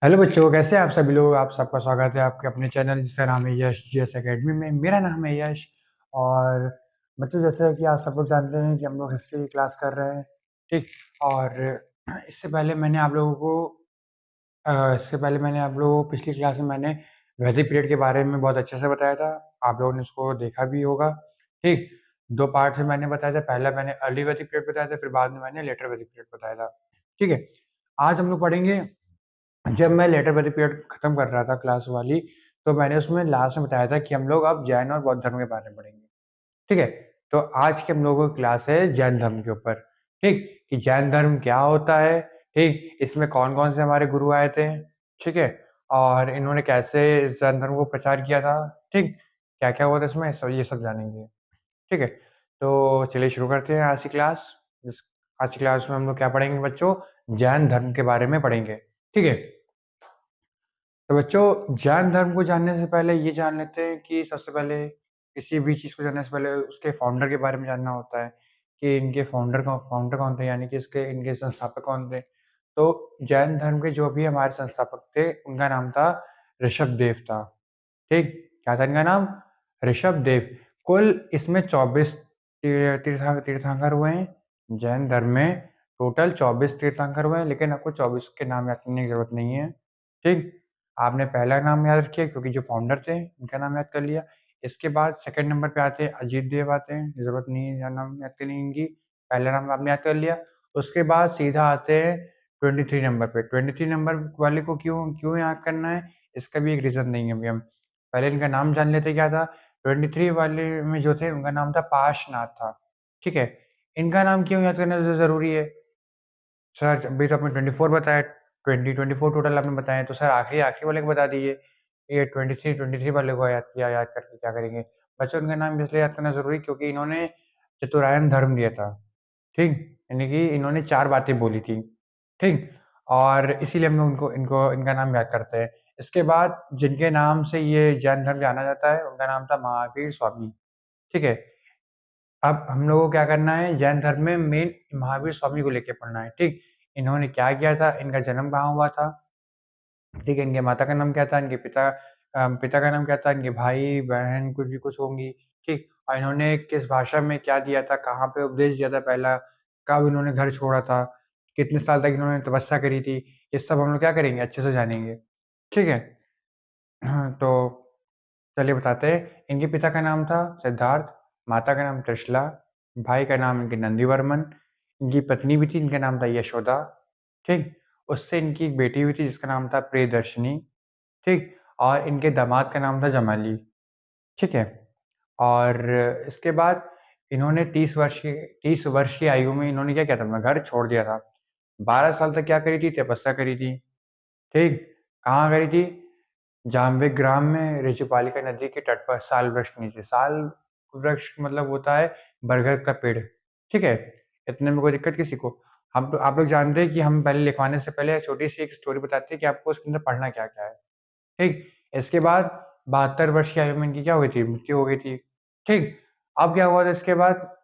Hello बच्चों, कैसे हैं आप सभी लोग। आप सबका स्वागत है आपके अपने चैनल जिसका नाम है यश जीएस एकेडमी में। मेरा नाम है यश। और बच्चों, जैसे कि आप सब लोग जानते हैं कि हम लोग हिस्ट्री की क्लास कर रहे हैं। ठीक। और इससे पहले मैंने आप लोगों को पिछली क्लास में मैंने वैदिक पीरियड के बारे में बहुत अच्छे से बताया था। आप लोगों ने उसको देखा भी होगा। ठीक। दो पार्ट से मैंने बताया था। पहला मैंने अर्ली वैदिक पीरियड बताया था, फिर बाद में मैंने लेटर वैदिक पीरियड बताया था। ठीक है। आज हम लोग पढ़ेंगे। जब मैं लेटर वाली पीरियड खत्म कर रहा था क्लास वाली, तो मैंने उसमें लास्ट में बताया था कि हम लोग अब जैन और बौद्ध धर्म के बारे में पढ़ेंगे। ठीक है। तो आज की हम लोगों की क्लास है जैन धर्म के ऊपर। ठीक। कि जैन धर्म क्या होता है। ठीक। इसमें कौन कौन से हमारे गुरु आए थे। ठीक है। और इन्होंने कैसे इस जैन धर्म को प्रचार किया था। ठीक। क्या क्या हुआ था इसमें, ये सब जानेंगे। ठीक है। तो चलिए शुरू करते हैं आज की क्लास। आज की क्लास में हम लोग क्या पढ़ेंगे बच्चों, जैन धर्म के बारे में पढ़ेंगे। ठीक है। तो बच्चों, जैन धर्म को जानने से पहले ये जान लेते हैं कि सबसे पहले किसी भी चीज़ को जानने से पहले उसके फाउंडर के बारे में जानना होता है कि इनके फाउंडर कौन थे, यानी कि इसके इनके संस्थापक कौन थे। तो जैन धर्म के जो भी हमारे संस्थापक थे उनका नाम था ऋषभदेव था। ठीक। क्या था इनका नाम, ऋषभदेव। कुल इसमें 24 तीर्थंकर हुए हैं जैन धर्म में। टोटल 24 तीर्थंकर हुए हैं, लेकिन आपको 24 के नाम याद करने की जरूरत नहीं है। ठीक। आपने पहला नाम याद रखिए क्योंकि जो फाउंडर थे उनका नाम याद कर लिया। इसके बाद सेकंड नंबर पे आते हैं अजीत देव आते हैं, जरूरत नहीं है नाम याद करने की। पहला नाम आपने याद कर लिया। उसके बाद सीधा आते हैं 23 नंबर पे। 23 नंबर वाले को क्यों क्यों याद करना है, इसका भी एक रीजन देंगे अभी हम। पहले इनका नाम जान लेते क्या था। 23 वाले में जो थे उनका नाम था पार्श्वनाथ था। ठीक है। इनका नाम क्यों याद करना जरूरी है सर, अभी तो आपने 24 बताया, 24 टोटल आपने बताया, तो सर आखिरी आखिरी वाले को बता दीजिए। ये 23 वाले को याद करके क्या करेंगे। बच्चों, उनका नाम इसलिए याद करना जरूरी क्योंकि इन्होंने चतुरायन धर्म दिया था। ठीक। यानी कि इन्होंने 4 बातें बोली थी। ठीक। और इसीलिए हम लोग उनको इनको इनका नाम याद करते हैं। इसके बाद जिनके नाम से ये जैन धर्म जाना जाता है उनका नाम था महावीर स्वामी। ठीक है। अब हम लोगों को क्या करना है, जैन धर्म में मेन महावीर स्वामी को लेके पढ़ना है। ठीक। इन्होंने क्या किया था, इनका जन्म कहाँ हुआ था। ठीक है। इनके माता का नाम क्या था, इनके पिता का नाम क्या था, इनके भाई बहन कुछ भी कुछ होंगी। ठीक। और इन्होंने किस भाषा में क्या दिया था, कहाँ पे उपदेश दिया था पहला, कब इन्होंने घर छोड़ा था, कितने साल तक इन्होंने तपस्या करी थी, ये सब हम लोग क्या करेंगे, अच्छे से जानेंगे। ठीक है। तो चलिए बताते हैं। इनके पिता का नाम था सिद्धार्थ, माता का नाम त्रिशला, भाई का नाम इनके नंदीवर्मन, इनकी पत्नी भी थी, इनका नाम था यशोदा। ठीक। उससे इनकी एक बेटी हुई थी जिसका नाम था प्रियदर्शनी। ठीक। और इनके दामाद का नाम था जमाली। ठीक है। और इसके बाद इन्होंने 30 वर्ष की आयु में इन्होंने क्या किया था, अपना घर छोड़ दिया था। 12 साल तक क्या करी थी, तपस्या करी थी। ठीक। कहाँ करी थी, जाम्बिक ग्राम में ऋषिपालिका नदी के तट पर साल वृक्ष के नीचे। साल वृक्ष मतलब होता है बरगद का पेड़। ठीक है। इतने में कोई दिक्कत किसी को। हम तो आप लोग जानते हैं कि हम पहले लिखवाने से पहले छोटी सी एक स्टोरी बताते हैं कि आपको उसके अंदर पढ़ना क्या क्या है। ठीक। इसके बाद 72 वर्ष की आयु में इनकी क्या हुई थी, मृत्यु हो गई थी। ठीक। अब क्या हुआ था इसके बाद,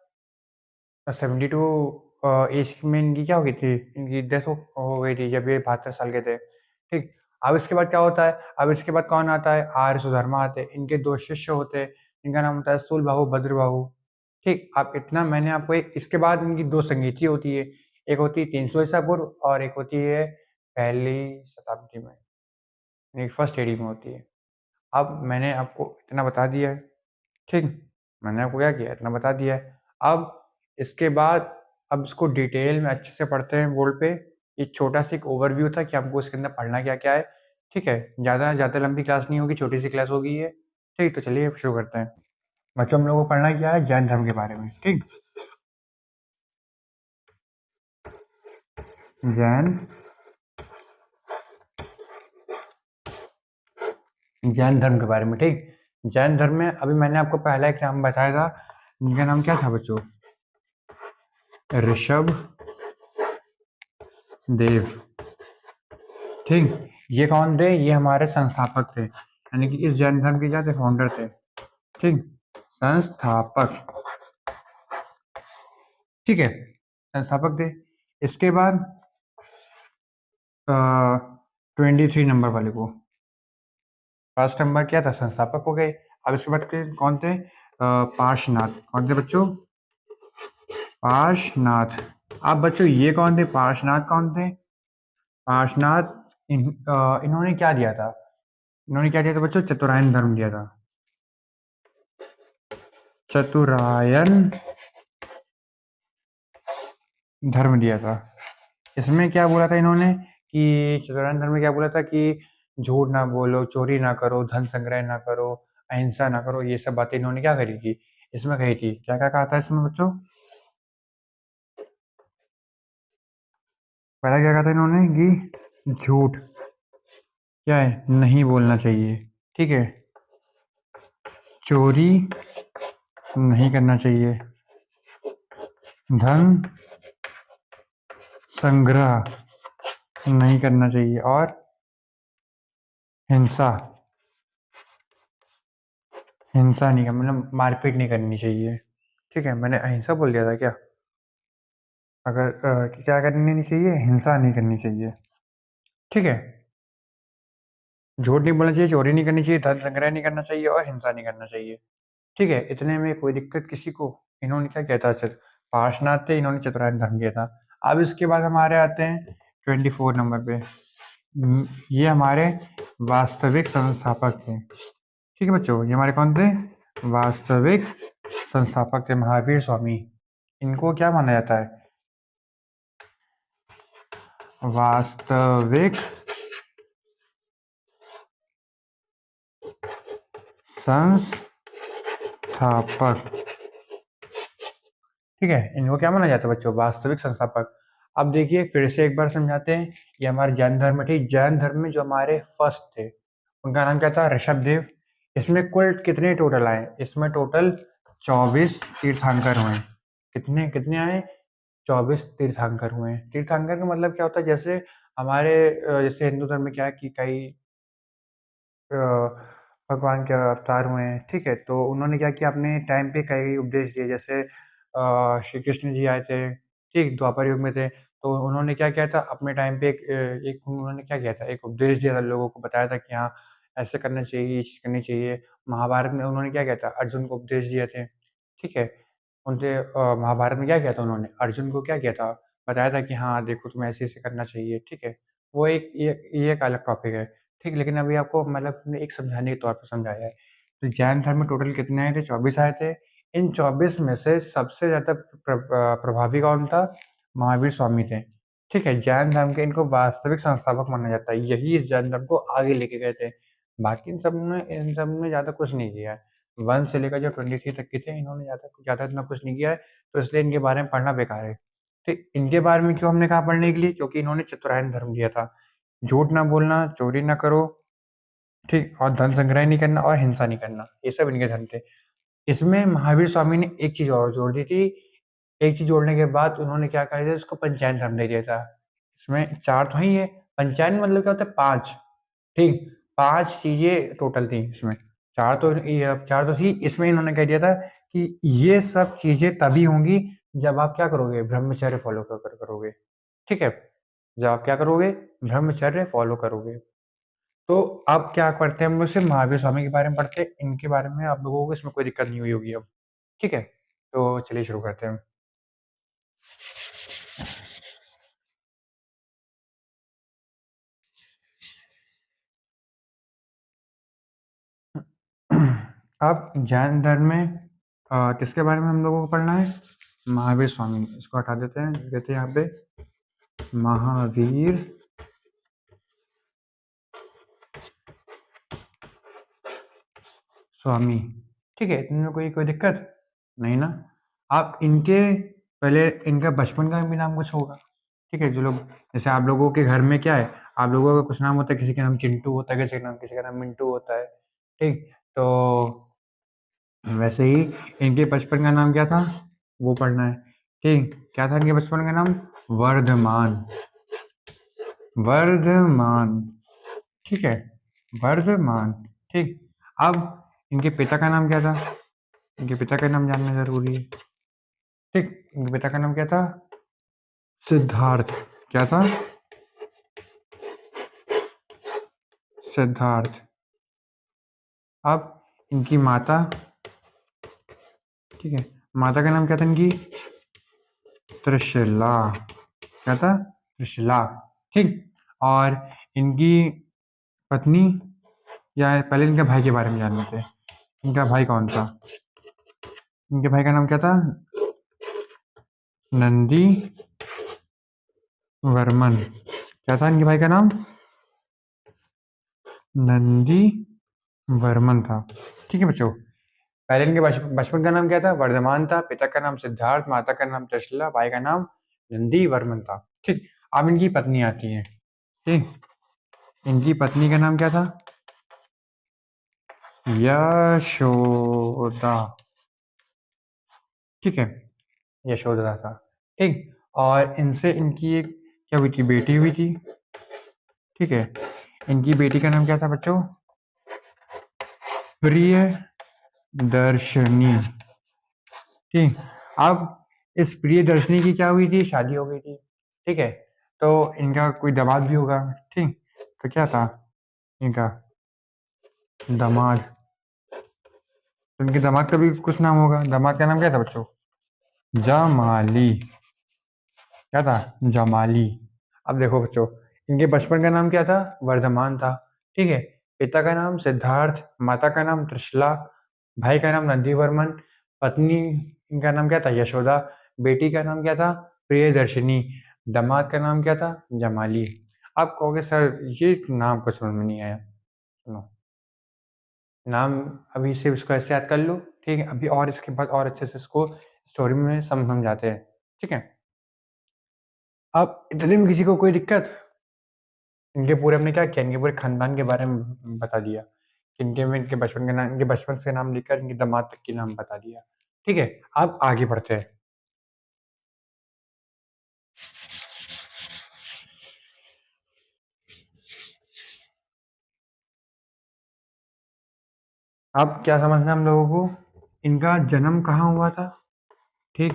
72 एज में इनकी क्या हो गई थी, इनकी डेथ हो गई थी जब ये 72 साल के थे। ठीक। अब इसके बाद क्या होता है, अब इसके बाद कौन आता है, आर्य सुधर्मा आते हैं। इनके 2 शिष्य होते हैं, इनका नाम होता है स्थूल बाहु भद्र बाहु। ठीक। अब इतना मैंने आपको इसके बाद इनकी 2 संगीति होती है। एक होती है 300 ईसा पूर्व और एक होती है पहली शताब्दी में, फर्स्ट एडी में होती है। अब मैंने आपको इतना बता दिया है। ठीक। मैंने आपको क्या किया, इतना बता दिया है। अब इसके बाद अब इसको डिटेल में अच्छे से पढ़ते हैं बोर्ड पे। ये छोटा सा एक ओवरव्यू था कि हमको इसके अंदर पढ़ना क्या क्या है। ठीक है। ज़्यादा ज़्यादा लंबी क्लास नहीं होगी, छोटी सी क्लास होगी ये। ठीक। तो चलिए अब शुरू करते हैं। बच्चों, हम लोगों को पढ़ना क्या है, जैन धर्म के बारे में। ठीक। जैन जैन धर्म के बारे में। ठीक। जैन धर्म में अभी मैंने आपको पहला एक नाम बताया था, इनका नाम क्या था बच्चों, ऋषभ देव। ठीक। ये कौन थे, ये हमारे संस्थापक थे, यानी कि इस जैन धर्म के क्या थे, फाउंडर थे। ठीक। संस्थापक। ठीक है। संस्थापक थे। इसके बाद 23 नंबर वाले को। फर्स्ट नंबर क्या था, संस्थापक हो गए। अब इसके बाद के कौन थे, पार्श्वनाथ। कौन थे बच्चों, पार्श्वनाथ। अब बच्चों ये कौन थे, पार्श्वनाथ कौन थे, पार्श्वनाथ इन्होंने क्या दिया था, इन्होंने क्या दिया था बच्चों, चतुरायन धर्म दिया था। चतुरायन धर्म दिया था। इसमें क्या बोला था इन्होंने कि चतुरायन धर्म में क्या बोला था कि झूठ ना बोलो, चोरी ना करो, धन संग्रह ना करो, अहिंसा ना करो, ये सब बातें इन्होंने क्या करी थी, इसमें कही थी। क्या क्या कहा था इसमें बच्चों, पहला क्या कहा था इन्होंने कि झूठ क्या है, नहीं बोलना चाहिए, ठीक है, चोरी नहीं करना चाहिए, धन संग्रह नहीं करना चाहिए, और हिंसा, हिंसा नहीं कर मतलब मारपीट नहीं करनी चाहिए। ठीक है, मैंने अहिंसा बोल दिया था क्या, अगर क्या करनी नहीं चाहिए, हिंसा नहीं करनी चाहिए। ठीक है, झूठ नहीं बोलना चाहिए, चोरी नहीं करनी चाहिए, धन संग्रह नहीं करना चाहिए, और हिंसा नहीं करना चाहिए। ठीक है, इतने में कोई दिक्कत किसी को। इन्होंने क्या किया था, पार्श्वनाथ थे, इन्होंने चतुरायन धर्म किया था। अब इसके बाद हमारे आते हैं 24 नंबर पे। ये हमारे वास्तविक संस्थापक थे। ठीक है बच्चों, ये हमारे कौन थे, वास्तविक संस्थापक थे, महावीर स्वामी। इनको क्या माना जाता है, वास्तविक संस्थापक। ठीक है, इनको क्या माना जाता है बच्चों, वास्तविक संस्थापक। अब देखिए फिर से एक बार समझाते हैं। ये हमारे जैन धर्म थे, जैन धर्म में जो हमारे फर्स्ट थे उनका नाम क्या था, ऋषभ देव। इसमें कुल कितने टोटल आए, इसमें टोटल 24 तीर्थंकर हुए। कितने कितने आए, 24 तीर्थंकर हुए हैं। तीर्थंकर का मतलब क्या होता है, जैसे हमारे जैसे हिंदू धर्म में क्या है कि कई अ, भगवान के अवतार हुए हैं। ठीक है, तो उन्होंने क्या किया, अपने टाइम पे कई उपदेश दिए। जैसे श्री कृष्ण जी आए थे, ठीक, द्वापर युग में थे, तो उन्होंने क्या किया था अपने टाइम पे एक उन्होंने क्या किया था, एक उपदेश दिया था, लोगों को बताया था कि हाँ ऐसे करना चाहिए, ये चीज़ करनी चाहिए। महाभारत में उन्होंने क्या किया था, अर्जुन को उपदेश दिए थे। ठीक है, उनसे महाभारत में क्या किया था उन्होंने, अर्जुन को क्या किया था, बताया था कि हाँ देखो तुम्हें ऐसे-ऐसे करना चाहिए। ठीक है, वो एक ये एक अलग टॉपिक है। ठीक, लेकिन अभी आपको मतलब हमने एक समझाने के तौर पे समझाया है। तो जैन धर्म में टोटल कितने आए थे, 24 आए थे। इन 24 में से सबसे ज़्यादा प्रभावी कौन था, महावीर स्वामी थे। ठीक है, जैन धर्म के इनको वास्तविक संस्थापक माना जाता है। यही इस जैन धर्म को आगे लेके गए थे। बाकी इन सब ने ज़्यादा कुछ नहीं किया है। 1 से लेकर जो 23 तक के थे, इन्होंने ज़्यादा ज़्यादा इतना कुछ नहीं किया है, तो इसलिए इनके बारे में पढ़ना बेकार है। ठीक, इनके बारे में क्यों हमने कहा पढ़ने के लिए, क्योंकि इन्होंने चतुरायन धर्म दिया था। झूठ ना बोलना, चोरी ना करो, ठीक, और धन संग्रह नहीं करना, और हिंसा नहीं करना, ये सब इनके धर्म थे। इसमें महावीर स्वामी ने एक चीज़ और जोड़ दी थी। एक चीज़ जोड़ने के बाद उन्होंने क्या कर दिया, इसको पंचायन धर्म दे दिया था। इसमें 4 तो ही है, पंचायन मतलब क्या होता है, 5। ठीक, 5 चीज़ें टोटल थी इसमें। 4 तो थी, इसमें इन्होंने कह दिया था कि ये सब चीज़ें तभी होंगी जब आप क्या करोगे, ब्रह्मचर्य फ़ॉलो करोगे। ठीक है? जब आप क्या करोगे, ब्रह्मचर्य फ़ॉलो करोगे। तो अब क्या करते हैं, हम लोग सिर्फ़ महावीर स्वामी के बारे में पढ़ते हैं। इनके बारे में आप लोगों को इसमें कोई दिक्कत नहीं हुई होगी अब। ठीक है? तो चलिए शुरू करते हैं। अब जैन धर्म में किसके बारे में हम लोगों को पढ़ना है, महावीर स्वामी। इसको हटा देते हैं, लिख देते हैं यहाँ पे महावीर स्वामी। ठीक है, इनमें कोई कोई दिक्कत नहीं ना। आप इनके पहले इनका बचपन का भी नाम कुछ होगा। ठीक है, जो लोग जैसे आप लोगों के घर में क्या है, आप लोगों का कुछ नाम होता है, किसी का नाम चिंटू होता है, किसी का नाम मिंटू होता है। ठीक, तो वैसे ही इनके बचपन का नाम क्या था, वो पढ़ना है। ठीक, क्या था इनके बचपन का नाम, वर्धमान। वर्धमान। ठीक है, वर्धमान। ठीक, अब इनके पिता का नाम क्या था, इनके पिता का नाम जानना ज़रूरी है। ठीक, इनके पिता का नाम क्या था, सिद्धार्थ। क्या था, सिद्धार्थ। अब इनकी माता, ठीक है, माता का नाम क्या था इनकी? त्रिशिला। क्या था? त्रिशिला। ठीक। और इनकी पत्नी, या पहले इनके भाई के बारे में जान लेते हैं। इनका भाई कौन था? इनके भाई का नाम क्या था? नंदी वर्मन। क्या था इनके भाई का नाम? नंदी वर्मन था। ठीक है बच्चों, पहले इनके बचपन का नाम क्या था? वर्धमान था। पिता का नाम सिद्धार्थ, माता का नाम त्रिशला, भाई का नाम नंदी वर्मन था। ठीक। अब इनकी पत्नी आती है। ठीक। इनकी पत्नी का नाम क्या था? यशोदा। ठीक है, यशोदा था। ठीक। और इनसे इनकी एक क्या हुई थी? बेटी हुई थी। ठीक है, इनकी बेटी का नाम क्या था बच्चों? प्रिय दर्शनी। ठीक। अब इस प्रिय दर्शनी की क्या हुई थी? शादी हो गई थी। ठीक है, तो इनका कोई दामाद भी होगा। ठीक। तो क्या था इनका दामाद? तो इनके दामाद का भी कुछ नाम होगा। दामाद का नाम क्या था बच्चों? जमाली। क्या था? जमाली। अब देखो बच्चों, इनके बचपन का नाम क्या था? वर्धमान था। ठीक है, पिता का नाम सिद्धार्थ, माता का नाम त्रिशला, भाई का नाम नंदीवर्मन, पत्नी इनका नाम क्या था? यशोदा, बेटी का नाम क्या था? प्रियदर्शिनी, दामाद का नाम क्या था? जमाली। आप कहोगे सर ये नाम को समझ में नहीं आया। सुनो, नाम अभी सिर्फ इसको ऐसे याद कर लो। ठीक है, अभी और इसके बाद और अच्छे से इसको स्टोरी में समझाते हैं। ठीक है, अब इतने में किसी को कोई दिक्कत? इनके पूरे हमने क्या किया? इनके पूरे खानदान के बारे में बता दिया कि इनके में इनके बचपन का नाम, इनके बचपन से नाम लेकर इनके दामाद तक के नाम बता दिया। ठीक है, अब आगे बढ़ते हैं। अब क्या समझना हम लोगों को? इनका जन्म कहाँ हुआ था? ठीक,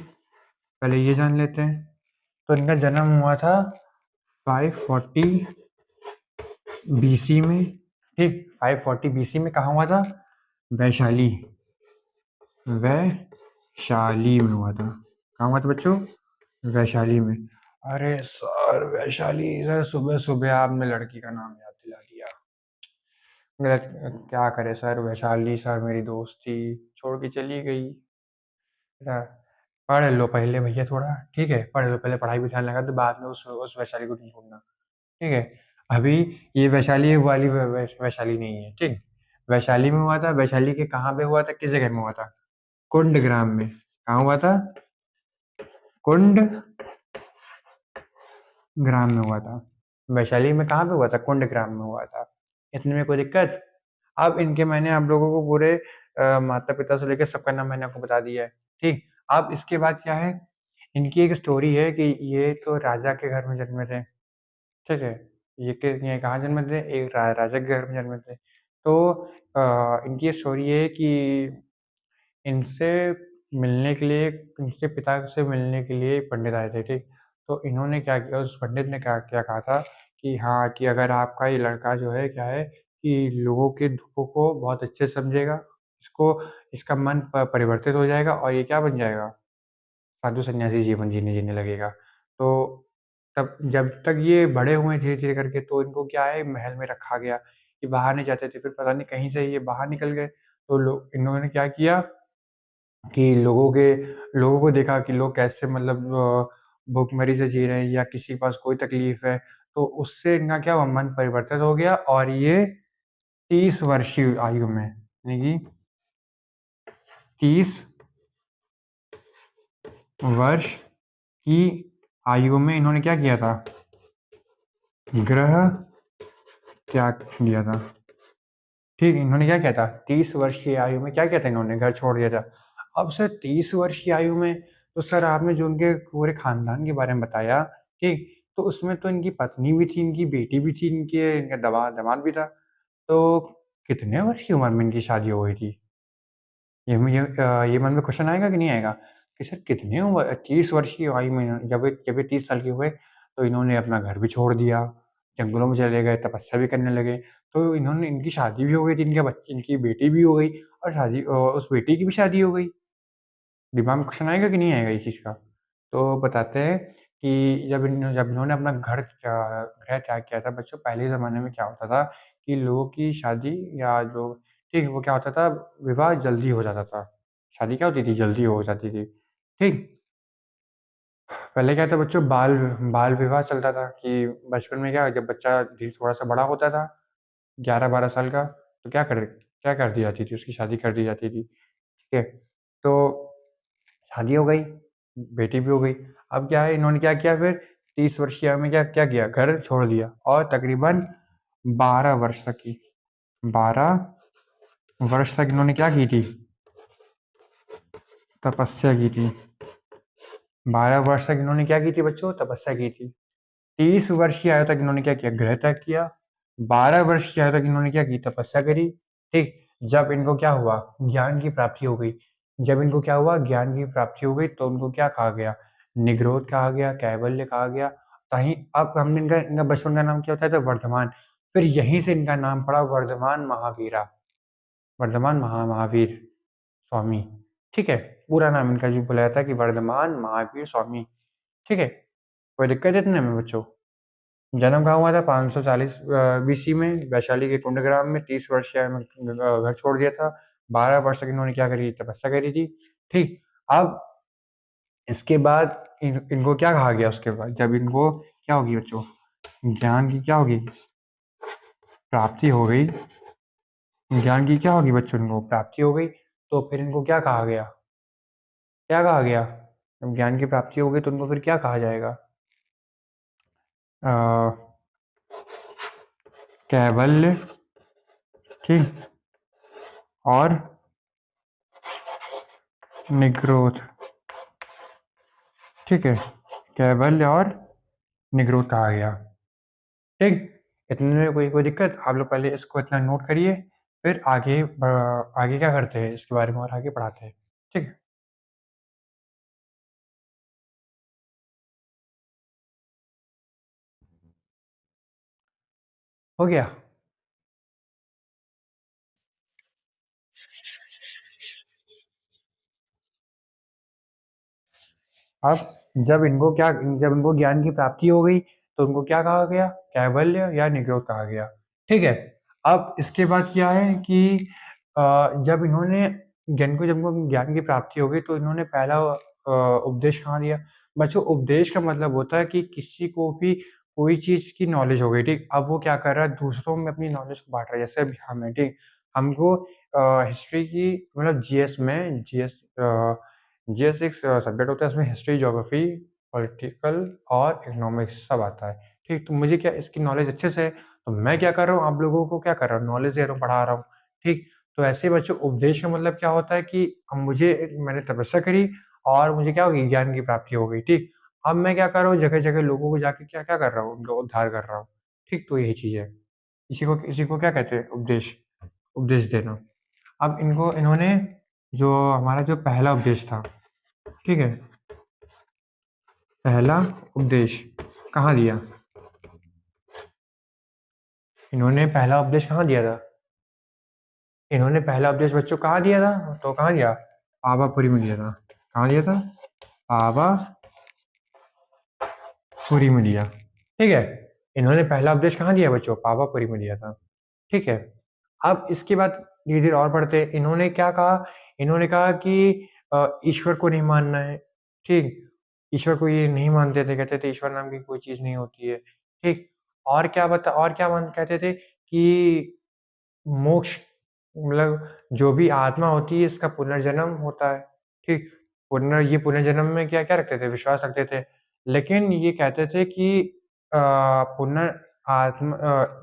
पहले ये जान लेते हैं। तो इनका जन्म हुआ था 540 बीसी में। ठीक, 540 बीसी में कहाँ हुआ था? वैशाली। वैशाली में हुआ था। कहाँ हुआ था बच्चों? वैशाली में। अरे सर वैशाली सर, सुबह सुबह आपने लड़की का नाम याद दिला दिया। मेरा क्या करे सर, वैशाली सर मेरी दोस्त थी, छोड़ के चली गई। मेरा पढ़ लो पहले भैया थोड़ा। ठीक है, पढ़ लो पहले, पढ़ाई पे ध्यान लगा तो बाद में उस वैशाली को नहीं ढूंढना। ठीक है, अभी ये वैशाली वाली वैशाली नहीं है। ठीक, वैशाली में हुआ था। वैशाली के कहाँ पे हुआ था? किस जगह में हुआ था? कुंड ग्राम में। कहाँ हुआ था? कुंड ग्राम में हुआ था। वैशाली में कहाँ पे हुआ था? कुंड ग्राम में हुआ था। इतने में कोई दिक्कत? अब इनके मैंने आप लोगों को पूरे माता पिता से लेकर सबका नाम मैंने आपको बता दिया है। ठीक, अब इसके बाद क्या है? इनकी एक स्टोरी है कि ये तो राजा के घर में जन्मे थे। ठीक है, ये कहाँ जन्मे थे? एक राजा के घर में जन्मे थे। तो इनकी स्टोरी है कि इनसे मिलने के लिए, इनके पिता से मिलने के लिए एक पंडित आए थे। ठीक, तो इन्होंने क्या किया, उस पंडित ने क्या क्या कहा था कि हाँ, कि अगर आपका ये लड़का जो है क्या है कि लोगों के दुखों को बहुत अच्छे से समझेगा, इसको इसका मन परिवर्तित हो जाएगा और ये क्या बन जाएगा? साधु सन्यासी जीवन जीने जीने लगेगा। तो तब जब तक ये बड़े हुए धीरे धीरे करके, तो इनको क्या है, महल में रखा गया। ये बाहर नहीं जाते थे। फिर पता नहीं कहीं से ये बाहर निकल गए, तो लोग इन्होंने क्या किया कि लोगों को देखा कि लोग कैसे मतलब भूखमरी से जी रहे हैं या किसी के पास कोई तकलीफ है, तो उससे इनका क्या हुआ, मन परिवर्तित हो गया और ये 30 वर्ष की आयु में, यानी कि 30 वर्ष की आयु में इन्होंने क्या किया था? गृह त्याग किया था। ठीक, इन्होंने क्या किया था? 30 वर्ष की आयु में क्या किया था? इन्होंने घर छोड़ दिया था। अब सर 30 वर्ष की आयु में, तो सर आपने जो उनके पूरे खानदान के बारे में बताया, ठीक, तो उसमें तो इनकी पत्नी भी थी, इनकी बेटी भी थी, इनका दामाद भी था। तो कितने वर्ष की उम्र में इनकी शादी हो गई थी? ये मन में क्वेश्चन आएगा कि नहीं आएगा कि सर कितने उम्र, 30 वर्ष की आयु में जब ये 30 साल के हुए तो इन्होंने अपना घर भी छोड़ दिया। जंगलों में चले गए, तपस्या भी करने लगे। तो इन्होंने इनकी शादी भी हो गई थी, इनके बच्चे इनकी बेटी भी हो गई और उस बेटी की भी शादी हो गई। दिमाग में क्वेश्चन आएगा कि नहीं आएगा इस चीज़ का? तो बताते हैं कि जब इन्होंने अपना गृह त्याग किया था बच्चों, पहले ज़माने में क्या होता था कि लोगों की शादी या जो ठीक है, वो क्या होता था, विवाह जल्दी हो जाता था। शादी क्या होती थी, जल्दी हो जाती थी, ठीक? पहले क्या था बच्चों, बाल विवाह चलता था कि बचपन में क्या, जब बच्चा थोड़ा-सा बड़ा होता था, 11-12 साल का, तो क्या कर दी जाती थी, उसकी शादी कर दी जाती थी, ठीक है? तो शादी हो गई, बेटी भी हो गई। अब क्या है, इन्होंने क्या किया फिर, 30 वर्ष की आयु में क्या क्या किया, घर छोड़ दिया और तकरीबन 12 वर्ष तक की 12 वर्ष तक इन्होंने क्या की थी, तपस्या की थी। 12 वर्ष तक इन्होंने क्या की थी बच्चों, तपस्या की थी। 30 वर्ष की आयु तक इन्होंने क्या किया, गृह त्याग किया। 12 वर्ष की आयु तक इन्होंने क्या की, तपस्या करी, ठीक। जब इनको क्या हुआ, ज्ञान की प्राप्ति हो गई। जब इनको क्या हुआ, ज्ञान की प्राप्ति हो गई, तो उनको क्या कहा गया, निग्रोध कहा गया, कैवल्य कहा गया। कहीं अब हमने इनका इनका बचपन का नाम क्या होता था, वर्धमान। फिर यहीं से इनका नाम पड़ा वर्धमान महावीरा, वर्धमान महावीर स्वामी, ठीक है। पूरा नाम इनका जो बुलाया था कि वर्धमान महावीर स्वामी, ठीक है। कोई दिक्कत है इतने में बच्चों? जन्म कहाँ हुआ था, 540 बीसी में, वैशाली के कुंडग्राम में। 30 वर्ष की आयु में घर छोड़ दिया था। 12 वर्ष तक इन्होंने क्या करी, तपस्या करी थी, ठीक। अब इसके बाद इनको क्या कहा गया, उसके बाद जब इनको क्या होगी बच्चों, ज्ञान की क्या होगी, प्राप्ति हो गई। ज्ञान की क्या होगी बच्चों, इनको प्राप्ति हो गई, तो फिर इनको क्या कहा गया, क्या कहा गया, जब ज्ञान की प्राप्ति हो गई तो इनको फिर क्या कहा जाएगा, अ, कैवल्य, ठीक, और निग्रोध, ठीक है। कैवल्य और निग्रोध कहा गया, ठीक। इतने में कोई कोई दिक्कत? आप लोग पहले इसको इतना नोट करिए, फिर आगे क्या करते हैं इसके बारे में और आगे पढ़ाते हैं, ठीक है। हो गया। अब जब इनको ज्ञान की प्राप्ति हो गई, तो उनको क्या कहा गया, कैवल्य या निग्रोध कहा गया, ठीक है। अब इसके बाद क्या है कि जब इन्होंने जब इनको ज्ञान की प्राप्ति हो गई, तो इन्होंने पहला उपदेश कहाँ दिया। बच्चों, उपदेश का मतलब होता है कि किसी को भी कोई चीज़ की नॉलेज हो गई, ठीक। अब वो क्या कर रहा है, दूसरों में अपनी नॉलेज को बांट रहा है, जैसे अभी हमें, ठीक। हमको हिस्ट्री की, मतलब जीएस एक सब्जेक्ट होता है, उसमें हिस्ट्री, ज्योग्राफी, पॉलिटिकल और इकोनॉमिक्स सब आता है, ठीक। तो मुझे क्या इसकी नॉलेज अच्छे से है, तो मैं क्या कर रहा हूँ, आप लोगों को क्या कर रहा हूँ, नॉलेज दे रहा हूँ, पढ़ा रहा हूँ, ठीक। तो ऐसे ही बच्चों, उपदेश का मतलब क्या होता है कि अब मैंने तपस्या करी और मुझे क्या हो गई, ज्ञान की प्राप्ति हो गई, ठीक। अब मैं क्या कर रहा हूँ, जगह-जगह लोगों को जाके क्या क्या कर रहा हूँ, उनका उद्धार कर रहा हूँ, ठीक। तो यही चीज़ है। इसी को क्या कहते हैं, उपदेश, उपदेश देना। अब इन्होंने जो हमारा जो पहला उपदेश था, ठीक है, पहला उपदेश कहाँ दिया? इन्होंने पहला उपदेश कहाँ दिया था? इन्होंने पहला उपदेश बच्चों कहाँ दिया था? तो कहाँ दिया? पावापुरी में दिया था। कहाँ दिया था? पावापुरी में दिया। ठीक है? इन्होंने पहला उपदेश कहाँ दिया बच्चों? पावापुरी में दिया था। ठीक है? अब इसके बाद धीरे-धीरे और बढ़ते हैं। इन्होंने क्या कहा? इन्होंने कहा कि ईश्वर को नहीं मानना है। ठीक? ईश्वर को ये नहीं मानते थे, कहते थे ईश्वर नाम की कोई चीज़ नहीं होती है। ठीक? और क्या कहते थे कि मोक्ष, मतलब जो भी आत्मा होती है इसका पुनर्जन्म होता है, ठीक? पुनर्जन्म में क्या-क्या रखते थे? विश्वास रखते थे। लेकिन ये कहते थे कि अ,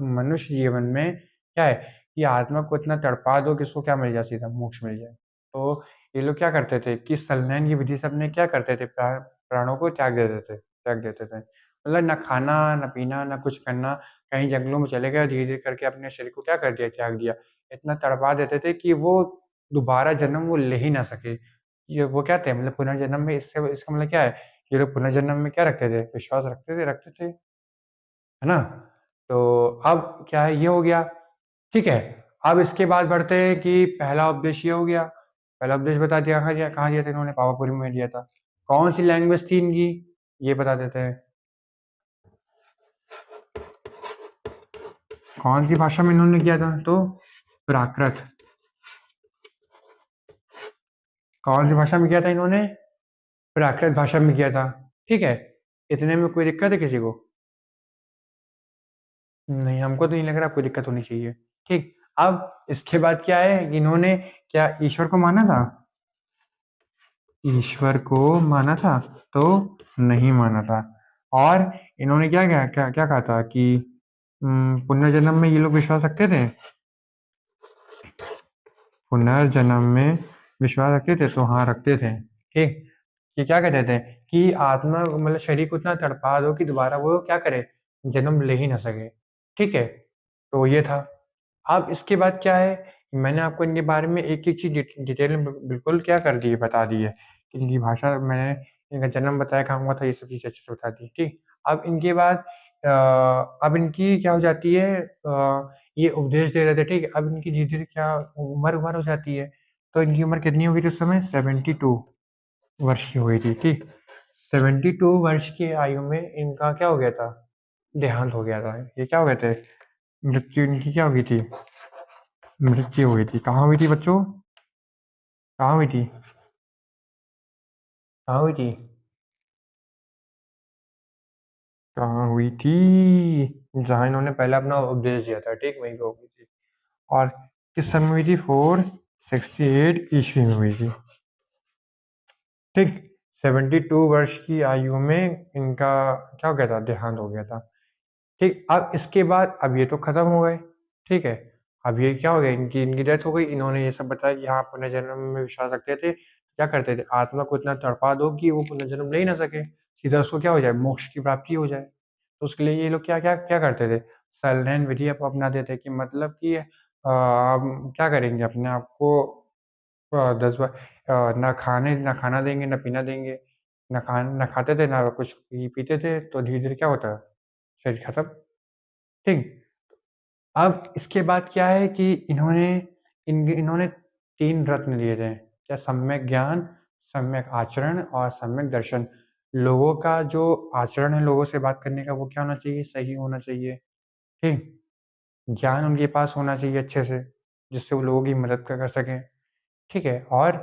मनुष्य जीवन में क्या है कि आत्मा को इतना तड़पा दो कि उसको क्या मिल जाए, सीधा मोक्ष मिल जाए। तो ये लोग क्या करते थे कि संलयन की विधि से अपने क्या करते थे, प्राणों को त्याग देते थे। मतलब ना खाना, ना पीना, ना कुछ करना, कहीं जंगलों में चले गए, धीरे-धीरे करके अपने शरीर को क्या कर दिया, त्याग दिया। इतना तड़पा देते थे कि वो दोबारा जन्म वो ले ही ना सके। ये वो क्या थे, मतलब पुनर्जन्म में इसका मतलब क्या है, ये लोग पुनर्जन्म में क्या रखते थे, विश्वास रखते थे, है ना? तो अब क्या है, ये हो गया, ठीक है। अब इसके बाद बढ़ते हैं कि पहला उपदेश ये हो गया। पहला उपदेश बता दिया, कहाँ दिया था इन्होंने? पावापुरी में दिया था। कौन सी लैंग्वेज थी इनकी, ये बता देते हैं। कौन सी भाषा में इन्होंने किया था? तो प्राकृत। कौन सी भाषा में किया था इन्होंने? प्राकृत भाषा में किया था, ठीक है। इतने में कोई दिक्कत है किसी को? नहीं, हमको तो नहीं लग रहा कोई दिक्कत होनी चाहिए। ठीक। अब इसके बाद क्या है, इन्होंने क्या ईश्वर को माना था? ईश्वर को माना था? तो नहीं माना था। और इन्होंने क्या क्या क्या क्या कहा था कि पुनर्जन्म में ये लोग विश्वास रखते थे? पुनर्जन्म में विश्वास रखते थे, तो हाँ रखते थे, ठीक। ये क्या कहते थे कि आत्मा मतलब शरीर को इतना तड़पा दो कि दोबारा वो क्या करे, जन्म ले ही ना सके, ठीक है। तो ये था। अब इसके बाद क्या है, मैंने आपको इनके बारे में एक-एक चीज़ डिटेल में बिल्कुल क्या कर दी है, बता दी है। कि इनकी भाषा मैंने, इनका जन्म बताया, कहाँ हुआ था, ये सब चीज़ें अच्छे से बता दी, ठीक। अब इनके बाद अब इनकी क्या हो जाती है, ये उपदेश दे रहे थे, ठीक है। अब इनकी धीरे-धीरे क्या उम्र-उम्र हो जाती है। तो इनकी उम्र कितनी हो गई थी उस समय? 72 वर्ष की हो गई थी, ठीक। 72 वर्ष की आयु में इनका क्या हो गया था? देहांत हो गया था। ये क्या हो गए थे? मृत्यु इनकी क्या हो गई थी? मृत्यु हुई थी। कहाँ हुई थी बच्चों? कहाँ हुई थी? कहाँ हुई थी? कहाँ हुई थी? जहाँ इन्होंने पहले अपना उपदेश दिया था, ठीक, वहीं पे हो गई थी। और किस सन में हुई थी? 468 ईस्वी में हुई थी, ठीक। 72 वर्ष की आयु में इनका क्या हो गया था? देहांत हो गया था, ठीक। अब इसके बाद अब ये तो खत्म हो गए, ठीक है। अब ये क्या हो गया, इनकी इनकी डेथ हो गई। इन्होंने ये सब बताया कि हाँ पुनर्जन्म में विश्वास रखते थे, क्या करते थे, आत्मा को इतना तड़पा दो कि वो पुनर्जन्म ले ही ना सके, सीधा उसको क्या हो जाए, मोक्ष की प्राप्ति हो जाए। तो उसके लिए ये लोग क्या क्या क्या करते थे, संलयन विधि अपनाते थे, कि मतलब कि हम क्या करेंगे, अपने आप को 10 बार ना खाना देंगे, ना पीना देंगे, ना खाते थे, ना कुछ पीते थे, तो धीरे धीरे क्या होता है, शरीर खत्म, ठीक। अब इसके बाद क्या है कि इन्होंने 3 रत्न दिए थे। क्या? सम्यक ज्ञान, सम्यक आचरण और सम्यक दर्शन। लोगों का जो आचरण है, लोगों से बात करने का, वो क्या होना चाहिए? सही होना चाहिए, ठीक। ज्ञान उनके पास होना चाहिए अच्छे से, जिससे वो लोगों की मदद कर सकें, ठीक है। और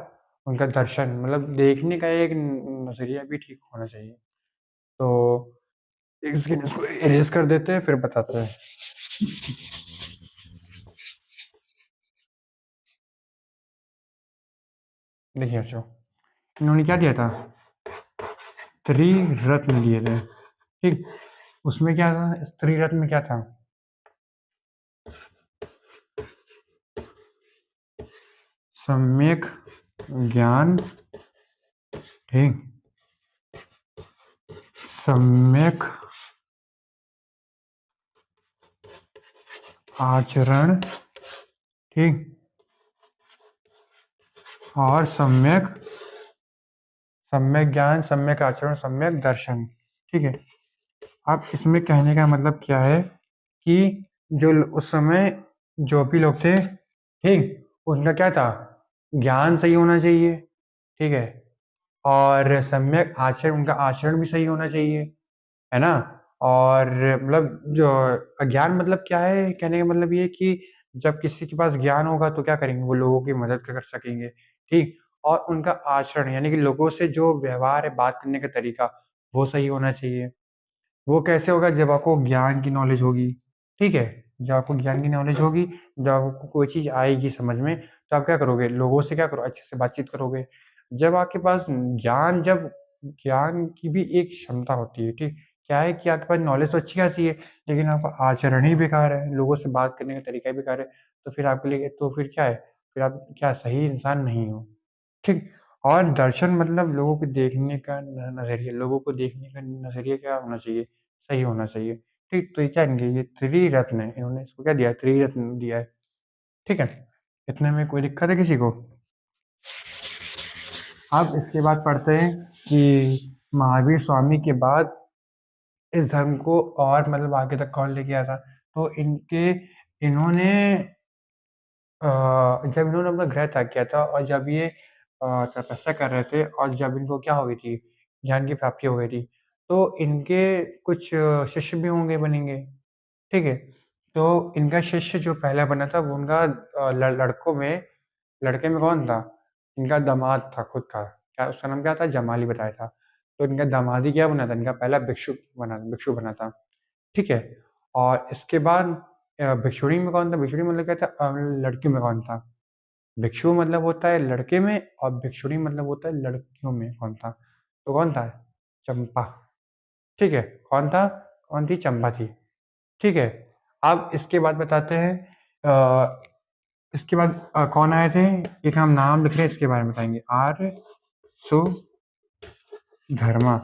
उनका दर्शन मतलब देखने का एक नज़रिया भी ठीक होना चाहिए। तो एक सेकंड, इसको इरेज़ कर देते हैं, फिर बताते हैं। देखिए बच्चों, इन्होंने क्या दिया था? त्रिरत्न दिए थे, ठीक। उसमें क्या था, इस त्रिरत्न में क्या था? सम्यक ज्ञान, ठीक, सम्यक आचरण, ठीक, और सम्यक सम्यक ज्ञान, सम्यक आचरण, सम्यक दर्शन, ठीक है। अब इसमें कहने का मतलब क्या है कि जो उस समय जो भी लोग थे, ठीक, उनका क्या था, ज्ञान सही होना चाहिए, ठीक है। और सम्यक आचरण, उनका आचरण भी सही होना चाहिए, है ना। और मतलब जो अज्ञान मतलब क्या है, कहने का मतलब ये है कि जब किसी के पास ज्ञान होगा तो क्या करेंगे, वो लोगों की मदद कर सकेंगे, ठीक। और उनका आचरण यानी कि लोगों से जो व्यवहार है, बात करने का तरीका, वो सही होना चाहिए। वो कैसे होगा, जब आपको ज्ञान की नॉलेज होगी, ठीक है। जब आपको ज्ञान की नॉलेज होगी, जब आपको कोई चीज़ आएगी समझ में, तो आप क्या करोगे, लोगों से क्या करो, अच्छे से बातचीत करोगे। जब आपके पास जब ज्ञान की भी एक क्षमता होती है, ठीक। क्या है कि आपके पास नॉलेज तो अच्छी खासी है, लेकिन आपका आचरण ही बेकार है, लोगों से बात करने का तरीका ही बेकार है, तो फिर आपके लिए तो फिर क्या है, फिर आप क्या सही इंसान नहीं हो, ठीक। और दर्शन मतलब लोगों को देखने का नज़रिया, लोगों को देखने का नज़रिया क्या होना चाहिए, सही होना चाहिए, ठीक। तो ये क्या इनके ये त्रिरत्न है, इन्होंने इसको क्या दिया, त्रिरत्न दिया है, ठीक है। इतने में कोई दिक्कत है किसी को? अब इसके बाद पढ़ते हैं कि महावीर स्वामी के बाद इस धर्म को और मतलब आगे तक कौन लेके आया था? तो इन्होंने जब इन्होंने अपना ग्रह त्याग किया था और जब ये तपस्या कर रहे थे और जब इनको क्या हो गई थी, ज्ञान की प्राप्ति हो गई थी, तो इनके कुछ शिष्य भी होंगे बनेंगे, ठीक है? तो इनका शिष्य जो पहला बना था वो उनका लड़के में कौन था? इनका दामाद था खुद का। क्या उसका नाम क्या था? जमाली बताया था। तो इनका दामाद ही क्या बना था? इनका पहला भिक्षु बना था, ठीक है? और इसके बाद भिक्षुणी में कौन था? भिक्षुणी मतलब क्या था? लड़कियों में कौन था? भिक्षु मतलब होता है लड़के में और भिक्षुणी मतलब होता है लड़कियों में कौन था? तो कौन था? चंपा, ठीक है? कौन था? कौन थी? चंपा थी, ठीक है? अब इसके बाद बताते हैं इसके बाद कौन आए थे? एक हम नाम लिख रहे हैं, इसके बारे में बताएंगे। आर्य सुधर्मा।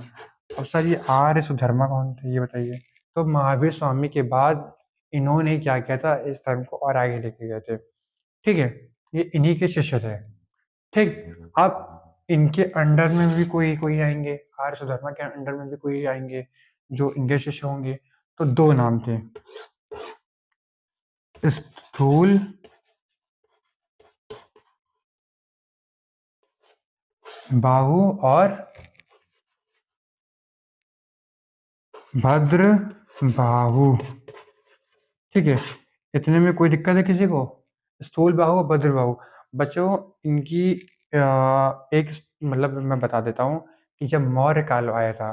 अब सर ये आर्य सुधर्मा कौन थे, ये बताइए? तो महावीर स्वामी के बाद इन्होंने क्या किया था, इस धर्म को और आगे लेके गए थे, ठीक है? ये इन्हीं के शिष्य थे, ठीक? अब इनके अंडर में भी कोई कोई आएंगे, आर्य सुधर्मा के अंडर में भी कोई आएंगे जो इनके शिष्य होंगे। तो दो नाम थे, स्थूल बाहु और भद्र बाहु, ठीक है? इतने में कोई दिक्कत है किसी को? स्थूल बाहु और भद्र बाहु। बच्चों इनकी एक मतलब मैं बता देता हूँ कि जब मौर्य काल आया था,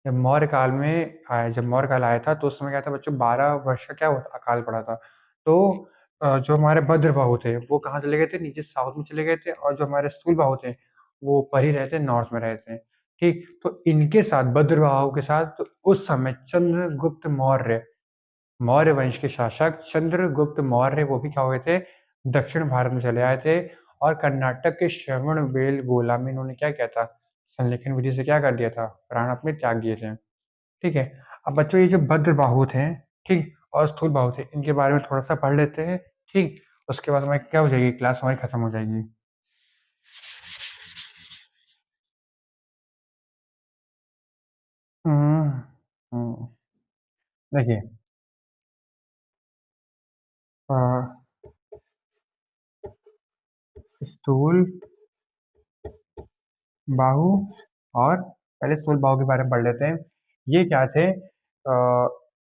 जब मौर्य काल आया था तो उस समय क्या था बच्चों, 12 वर्ष का क्या हुआ था? अकाल पड़ा था। तो जो हमारे भद्र बाहु थे वो कहाँ चले गए थे? नीचे साउथ में चले गए थे, और जो हमारे स्थूल बाहु थे वो ऊपर ही रहते, नॉर्थ में रहते हैं, ठीक? तो इनके साथ भद्र बाहु के साथ तो उस समय चंद्रगुप्त मौर्य, मौर्य वंश के शासक चंद्रगुप्त मौर्य, वो भी क्या हुए थे? दक्षिण भारत में चले आए थे, और कर्नाटक के श्रवणबेलगोला में इन्होंने क्या किया था? संलेखन विधि से क्या कर दिया था? प्राण अपने त्याग दिए थे, ठीक है? अब बच्चों ये जो भद्रबाहु थे, ठीक, और स्थूलबाहु थे, इनके बारे में थोड़ा सा पढ़ लेते हैं, ठीक? उसके बाद हमारी क्या हो जाएगी, क्लास हमारी खत्म हो जाएगी। हम्म, हम्म, देखिए, अ, स्थूल बाहु और पहले स्थूल बाहु के बारे में पढ़ लेते हैं। ये क्या थे?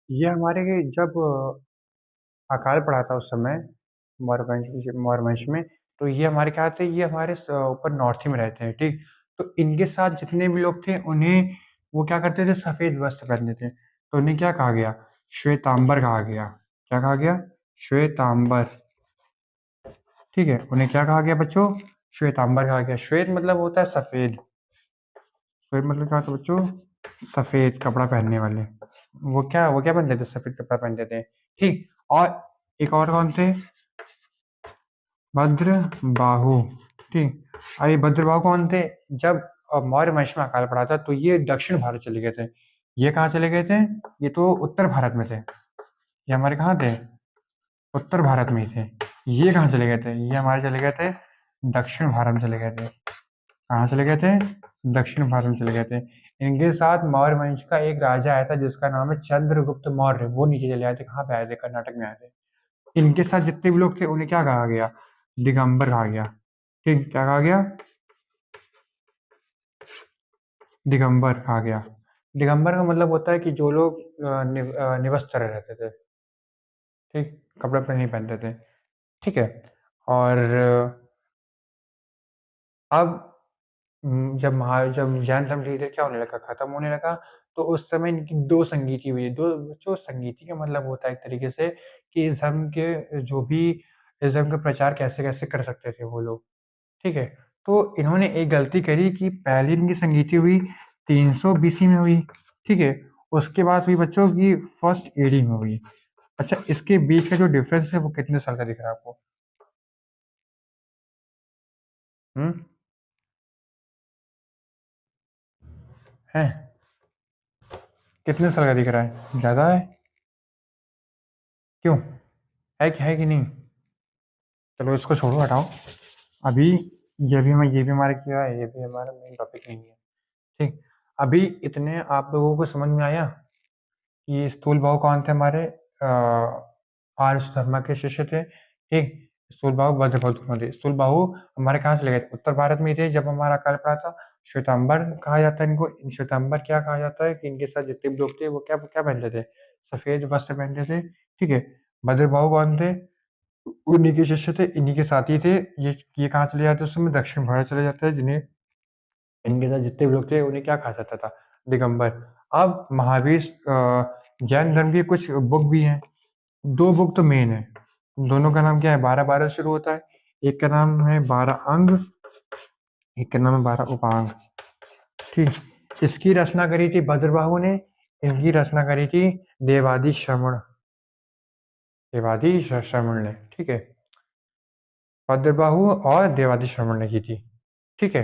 ये हमारे जब अकाल पड़ा था उस समय मौर्य वंश में, तो ये हमारे क्या थे? ये हमारे ऊपर नॉर्थ ही में रहते हैं, ठीक? तो इनके साथ जितने भी लोग थे उन्हें वो क्या करते थे? सफेद वस्त्र पहनते थे, तो उन्हें क्या कहा गया? श्वेतांबर कहा गया। क्या कहा गया? श्वेतांबर, ठीक है? उन्हें क्या कहा गया बच्चों? श्वेतांबर कहा गया। श्वेत मतलब होता है सफेद, श्वेत मतलब क्या होता है बच्चों? सफेद कपड़ा पहनने वाले। वो क्या पहनते थे? सफेद कपड़ा पहनते थे, ठीक? और एक और कौन थे? भद्र बाहु, ठीक। अब ये भद्र बाहु कौन थे? जब मौर्य वंश में अकाल पड़ा था तो ये दक्षिण भारत चले गए थे। ये कहाँ चले गए थे? ये तो उत्तर भारत में थे। ये हमारे कहाँ थे? उत्तर भारत में ही थे। ये कहाँ चले गए थे? ये हमारे चले गए थे दक्षिण भारत में चले गए थे। कहाँ चले गए थे? दक्षिण भारत में चले गए थे। इनके साथ मौर्य वंश का एक राजा आया था जिसका नाम है चंद्रगुप्त मौर्य, वो नीचे चले आए थे। कहाँ पे आए थे? कर्नाटक में आए थे। इनके साथ जितने भी लोग थे उन्हें क्या कहा गया? दिगंबर कहा गया, ठीक? क्या कहा गया? दिगंबर कहा गया। दिगंबर का मतलब होता है कि जो लोग निवस्त्र रहते थे, ठीक, कपड़े नहीं पहनते थे, ठीक है? और अब जब जैन धर्म धीरे धीरे क्या होने लगा, खत्म होने लगा, तो उस समय इनकी दो संगीति हुई। दो जो संगीति का मतलब होता है एक तरीके से कि इस धर्म का प्रचार कैसे कैसे कर सकते थे वो लोग, ठीक है? तो इन्होंने एक गलती करी कि पहली इनकी संगीति हुई 300 बीसी में हुई, ठीक है? उसके बाद हुई बच्चों की फर्स्ट एडी में हुई। अच्छा, इसके बीच का जो डिफरेंस है वो कितने साल का दिख रहा है आपको? हम्म, है? कितने साल का दिख रहा है? ज्यादा है? क्यों? है कि नहीं? चलो इसको छोड़ो, हटाओ। अभी ये भी हमारा क्या है, ये भी हमारा मेन टॉपिक नहीं है, ठीक? अभी इतने आप लोगों को समझ में आया कि स्थूल भाव कौन थे हमारे? आर्ष धर्म के शिष्य थे, ठीक? स्थूलबाहु, भद्रबाहु दोनों थे। स्थूलबाहु हमारे कहाँ चले गए थे? उत्तर भारत में ही थे जब हमारा अकाल पड़ा था। श्वेतांबर कहा जाता है इनको। श्वेतांबर क्या कहा जाता है कि इनके साथ जितने भी लोग थे वो क्या क्या पहनते थे? सफ़ेद वस्त्र पहनते थे, ठीक है? भद्रबाहु कौन थे? उन्हीं के शिष्य थे, इन्हीं के साथी थे। ये कहाँ चले जाते उस समय? दक्षिण भारत चले जाते हैं, जिन्हें इनके साथ जितने भी लोग थे उन्हें क्या कहा जाता था? दिगंबर। अब महावीर जैन धर्म की कुछ बुक भी हैं। 2 बुक तो मेन है। दोनों का नाम क्या है? 12-12 से शुरू होता है। एक का नाम है 12 अंग, एक का नाम है 12 उपांग, ठीक? इसकी रचना करी थी भद्रबाहु ने, इनकी रचना करी थी देवादि श्रवण, देवादि श्रवण ने, ठीक है? भद्रबाहु और देवादि श्रवण ने की थी, ठीक है?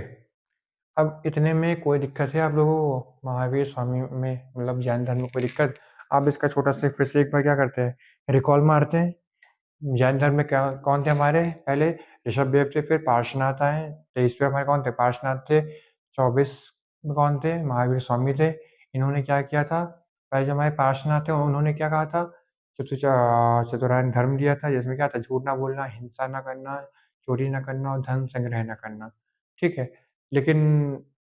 अब इतने में कोई दिक्कत है आप लोगों को? महावीर स्वामी में मतलब जैन धर्म में कोई दिक्कत? आप इसका छोटा-सा फिर से एक बार क्या करते हैं, रिकॉल मारते हैं। जैन धर्म में क्या कौन थे हमारे? पहले ऋषभदेव थे, फिर पार्श्वनाथ आए, 23वें हमारे कौन थे? पार्श्वनाथ थे। 24 में कौन थे? महावीर स्वामी थे। इन्होंने क्या किया था? पहले जो हमारे पार्श्वनाथ थे उन्होंने क्या कहा था? चतुरायन धर्म दिया था, जिसमें क्या था? झूठ ना बोलना, हिंसा ना करना, चोरी ना करना और धन संग्रह ना करना, ठीक है? लेकिन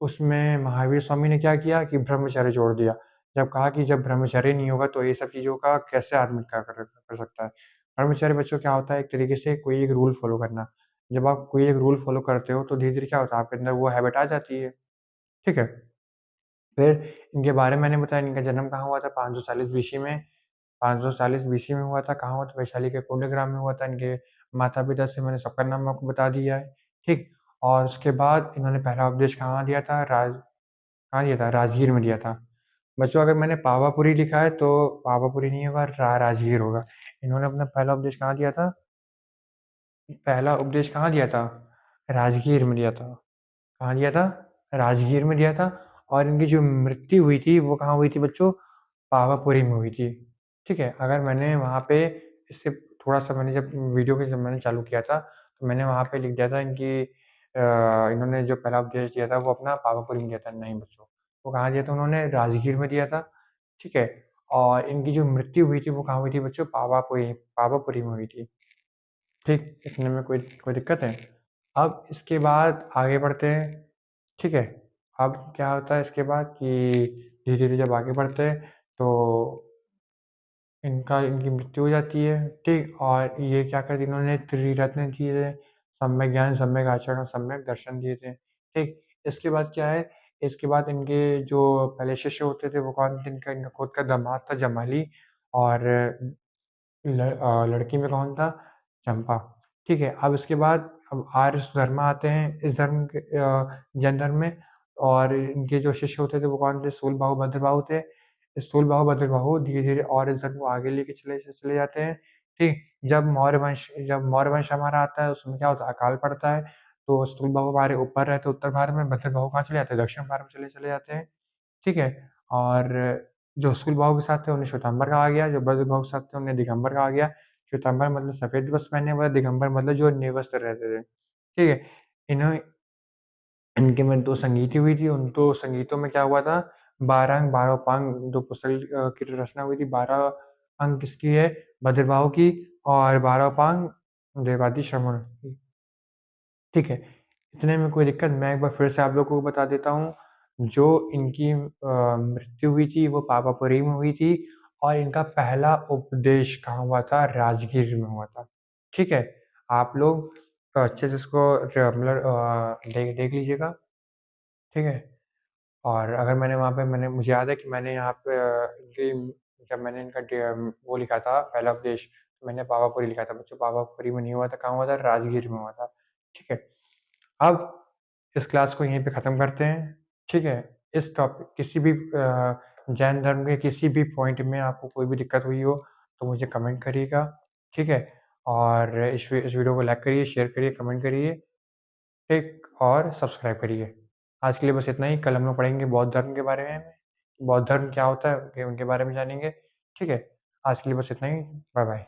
उसमें महावीर स्वामी ने क्या किया कि ब्रह्मचर्य जोड़ दिया। जब कहा कि जब ब्रह्मचर्य नहीं होगा तो ये सब चीज़ों का कैसे आदमी क्या कर सकता है? ब्रह्मचर्य बच्चों क्या होता है? एक तरीके से कोई एक रूल फ़ॉलो करना। जब आप कोई एक रूल फ़ॉलो करते हो तो धीरे-धीरे क्या होता है आपके अंदर वो हैबिट आ जाती है, ठीक है? फिर इनके बारे में मैंने बताया, इनका जन्म कहाँ हुआ था? 540 बीसी में। 540 बीसी में हुआ था। कहाँ हुआ था? वैशाली के कुंडग्राम में हुआ था। इनके माता-पिता से मैंने सबका नाम आपको बता दिया है, ठीक? और उसके बाद इन्होंने पहला उपदेश कहाँ दिया था? कहाँ दिया था? राजगीर में दिया था। बच्चों अगर मैंने पावापुरी लिखा है तो पावापुरी नहीं होगा, राजगीर होगा। इन्होंने अपना पहला उपदेश कहाँ दिया था? पहला उपदेश कहाँ दिया था? राजगीर में दिया था। कहाँ दिया था? राजगीर में दिया था। और इनकी जो मृत्यु हुई थी वो कहाँ हुई थी बच्चों? पावापुरी में हुई थी, ठीक है? अगर मैंने वहाँ पे इससे थोड़ा-सा मैंने जब वीडियो को जब मैंने चालू किया था, तो मैंने वहाँ पे लिख दिया था इनकी इन्होंने जो पहला उपदेश दिया था वो अपना पावापुरी में दिया था। नहीं बच्चों, वो कहाँ दिया था उन्होंने? राजगीर में दिया था, ठीक है? और इनकी जो मृत्यु हुई थी वो कहाँ हुई थी बच्चों? पावापुरी में हुई थी। ठीक, इतने में कोई कोई दिक्कत है? अब इसके बाद आगे बढ़ते हैं, ठीक है? अब क्या होता है इसके बाद कि धीरे-धीरे जब आगे बढ़ते हैं तो इनकी मृत्यु हो जाती है, ठीक? और ये क्या कर दिया इन्होंने? त्रिरत्न दिए थे, सम्यक ज्ञान, सम्यक आचरण और सम्यक दर्शन दिए थे, ठीक? इसके बाद क्या है? इसके बाद इनके जो पहले शिष्य होते थे वो कौन थे? इनका इनका खुद का दामाद था जमाली, और लड़की में कौन था? चंपा, ठीक है? अब इसके बाद अब आर्य धर्म आते हैं इस धर्म के जैन धर्म में, और इनके जो शिष्य होते थे वो कौन थे? स्थूलबाहु, भद्रबाहु थे। स्थूलबाहु, भद्रबाहु धीरे-धीरे और इस धर्म को आगे लेके चले जाते हैं, ठीक? जब मौर्य वंश हमारा आता है उसमें क्या होता है? अकाल पड़ता है, तो स्थूलबाहु हमारे ऊपर रहते हैं उत्तर भारत में, भद्रबाहु कहाँ चले जाते हैं? दक्षिण भारत में चले चले जाते हैं। ठीक है? और जो स्कूल के साथ थे उन्हें श्वेतांबर कहा गया, जो ब्रजभाव के साथ थे उन्हें दिगंबर कहा गया। श्वेतांबर मतलब सफ़ेद वस्त्र पहने हुए, दिगंबर मतलब जो निर्वस्त्र रहते थे। ठीक है? इन्हों इनके में 2 संगीति हुई थी, उन 2 संगीतों में क्या हुआ था? 12 अंग, 12 उपांग 2 पुस्तक की रचना हुई थी। 12 अंग किसकी है? भद्रबाहु की, और 12 उपांग देवादि श्रवण की। ठीक है? इतने में कोई दिक्कत? मैं एक बार फिर से आप लोगों को बता देता हूँ, जो इनकी मृत्यु हुई थी वो पावापुरी में हुई थी, और इनका पहला उपदेश कहाँ हुआ था? राजगीर में हुआ था। ठीक है? आप लोग अच्छे से इसको मतलब देख देख लीजिएगा, ठीक है? और अगर मैंने वहाँ पे मैंने मुझे याद है कि मैंने यहाँ पे जब मैंने इनका वो लिखा था पहला उपदेश, तो मैंने पावापुरी लिखा था। बच्चों पावापुरी में नहीं हुआ था, कहाँ हुआ था? राजगीर में हुआ था। ठीक है? अब इस क्लास को यहीं पे ख़त्म करते हैं, ठीक है? इस टॉपिक किसी भी जैन धर्म के किसी भी पॉइंट में आपको कोई भी दिक्कत हुई हो, तो मुझे कमेंट करिएगा, ठीक है? और इस वीडियो को लाइक करिए, शेयर करिए, कमेंट करिए, ठीक? और सब्सक्राइब करिए। आज के लिए बस इतना ही, कल हम लोग पढ़ेंगे बौद्ध धर्म के बारे में, बौद्ध धर्म क्या होता है उनके बारे में जानेंगे, ठीक है? आज के लिए बस इतना ही, बाय-बाय।